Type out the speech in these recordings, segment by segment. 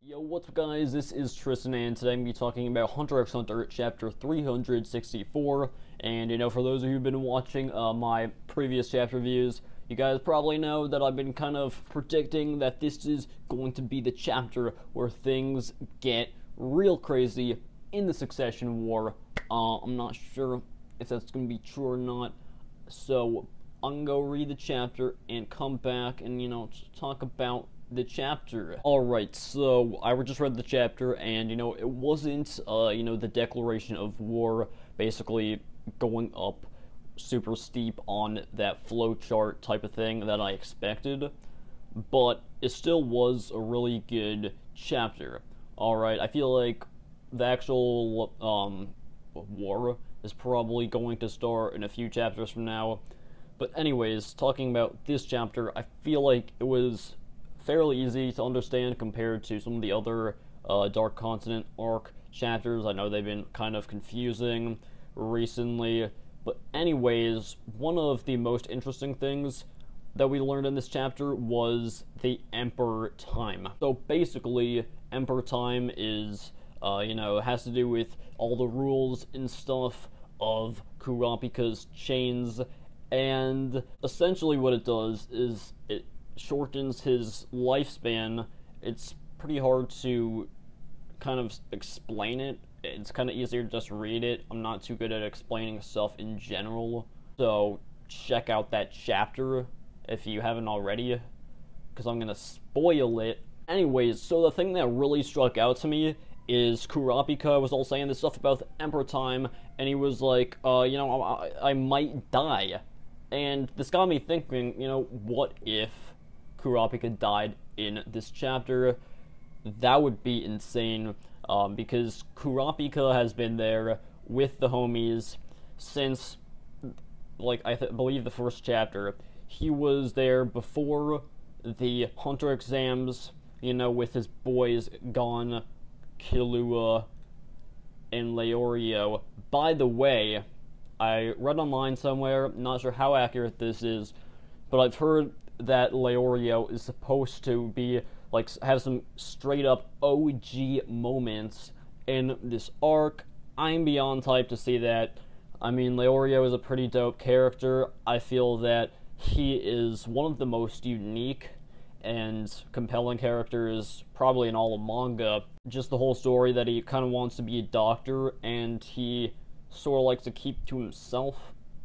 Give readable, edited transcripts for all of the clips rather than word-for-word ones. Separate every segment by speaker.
Speaker 1: Yo, what's up guys, this is Tristan, and today I'm going to be talking about Hunter x Hunter chapter 364, and for those of you who've been watching my previous chapter reviews, you guys probably know that I've been kind of predicting that this is going to be the chapter where things get real crazy in the Succession War. I'm not sure if that's going to be true or not, so I'm going to go read the chapter and come back and, talk about the chapter. Alright, so I just read the chapter, and it wasn't the declaration of war basically going up super steep on that flowchart type of thing that I expected, but it still was a really good chapter. Alright, I feel like the actual war is probably going to start in a few chapters from now, but anyways, talking about this chapter, I feel like it was fairly easy to understand compared to some of the other Dark Continent arc chapters. I know they've been kind of confusing recently, but anyways, one of the most interesting things that we learned in this chapter was the Emperor Time. So basically, Emperor Time is, has to do with all the rules and stuff of Kurapika's chains, and essentially what it does is it shortens his lifespan. It's pretty hard to kind of explain it. It's kind of easier to just read it. I'm not too good at explaining stuff in general, so check out that chapter if you haven't already, because I'm gonna spoil it. Anyways, so the thing that really struck out to me is Kurapika was all saying this stuff about the Emperor Time, and he was like, I might die. And this got me thinking, what if Kurapika died in this chapter? That would be insane, because Kurapika has been there with the homies since, I believe the first chapter. He was there before the Hunter exams, with his boys Gon, Killua, and Leorio. By the way, I read online somewhere, not sure how accurate this is, but I've heard that Leorio is supposed to be, have some straight up OG moments in this arc. I'm beyond hyped to see that. I mean, Leorio is a pretty dope character. I feel that he is one of the most unique and compelling characters probably in all of manga. Just the whole story that he kind of wants to be a doctor, and he sort of likes to keep to himself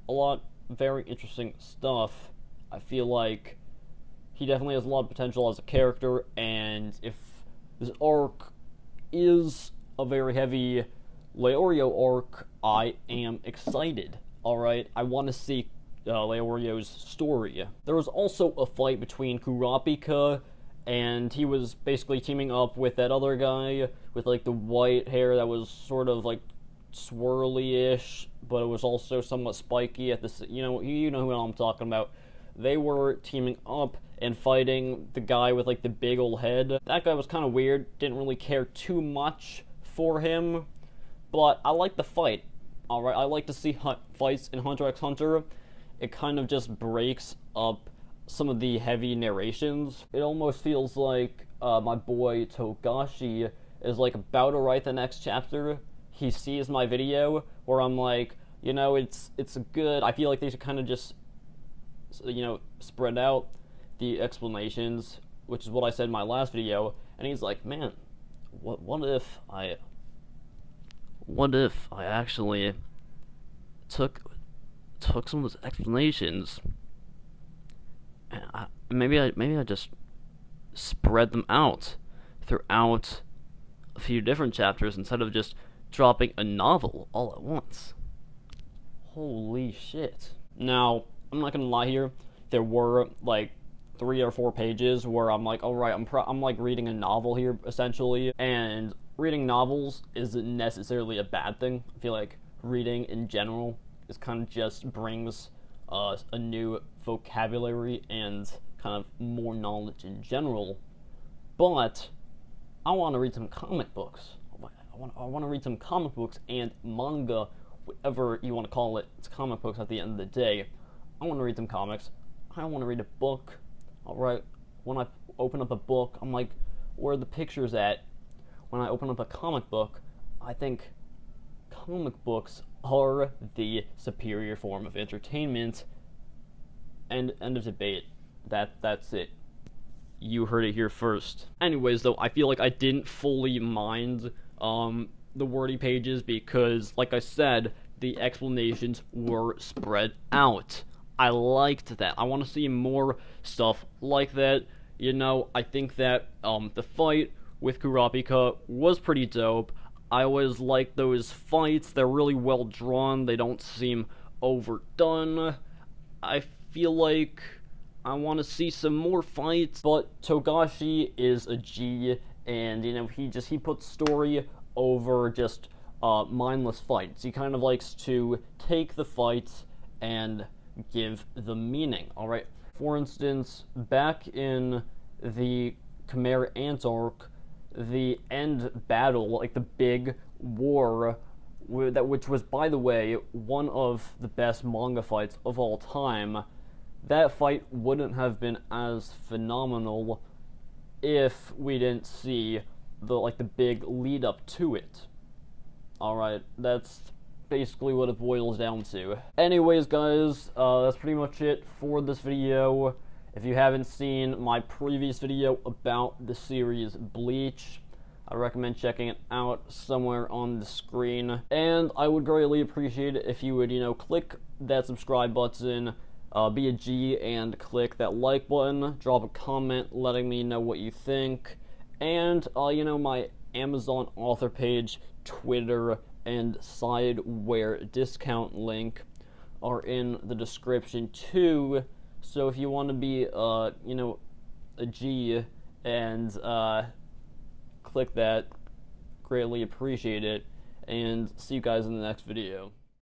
Speaker 1: a lot. Very interesting stuff. I feel like he definitely has a lot of potential as a character, and if this arc is a very heavy Leorio arc, I am excited. Alright, I want to see Leorio's story. There was also a fight between Kurapika, and he was basically teaming up with that other guy with the white hair that was sort of swirly-ish, but it was also somewhat spiky at the, you know who I'm talking about. They were teaming up and fighting the guy with the big old head. That guy was kind of weird, didn't really care too much for him, but I like the fight. Alright, I like to see fights in Hunter x Hunter. It kind of just breaks up some of the heavy narrations. It almost feels like my boy Togashi is about to write the next chapter. He sees my video where I'm like, it's good. I feel like they should kind of just, spread out the explanations, which is what I said in my last video. And he's like, man, what if I actually took some of those explanations and maybe I just spread them out throughout a few different chapters instead of just dropping a novel all at once. Holy shit. Now, I'm not gonna lie here, there were 3 or 4 pages where I'm like, alright, I'm reading a novel here, essentially, and reading novels isn't necessarily a bad thing. I feel like reading in general is kind of just brings a new vocabulary and kind of more knowledge in general, but I want to read some comic books. I want to read some comic books and manga, whatever you want to call it. It's comic books at the end of the day. I want to read some comics. I want to read a book. Alright, when I open up a book, I'm like, where the picture's at when I open up a comic book, I think comic books are the superior form of entertainment. And end of debate. That's it. You heard it here first. Anyways, though, I feel like I didn't fully mind the wordy pages because, like I said, the explanations were spread out. I liked that. I want to see more stuff like that. You know, I think that the fight with Kurapika was pretty dope. I always like those fights. They're really well drawn. They don't seem overdone. I feel like I want to see some more fights, but Togashi is a G, and, you know, he puts story over just mindless fights. He kind of likes to take the fights and give the meaning, alright? For instance, back in the Chimera Ant arc, the end battle, like the big war, which was, by the way, one of the best manga fights of all time, that fight wouldn't have been as phenomenal if we didn't see the big lead up to it. Alright, that's basically what it boils down to. Anyways, guys, that's pretty much it for this video. If you haven't seen my previous video about the series Bleach, I recommend checking it out somewhere on the screen. And I would greatly appreciate it if you would, you know, click that subscribe button, be a G, and click that like button, drop a comment letting me know what you think, and, you know, my Amazon author page, Twitter, and Sideware discount link are in the description too, so if you want to be, you know, a G and, click that, greatly appreciate it, and see you guys in the next video.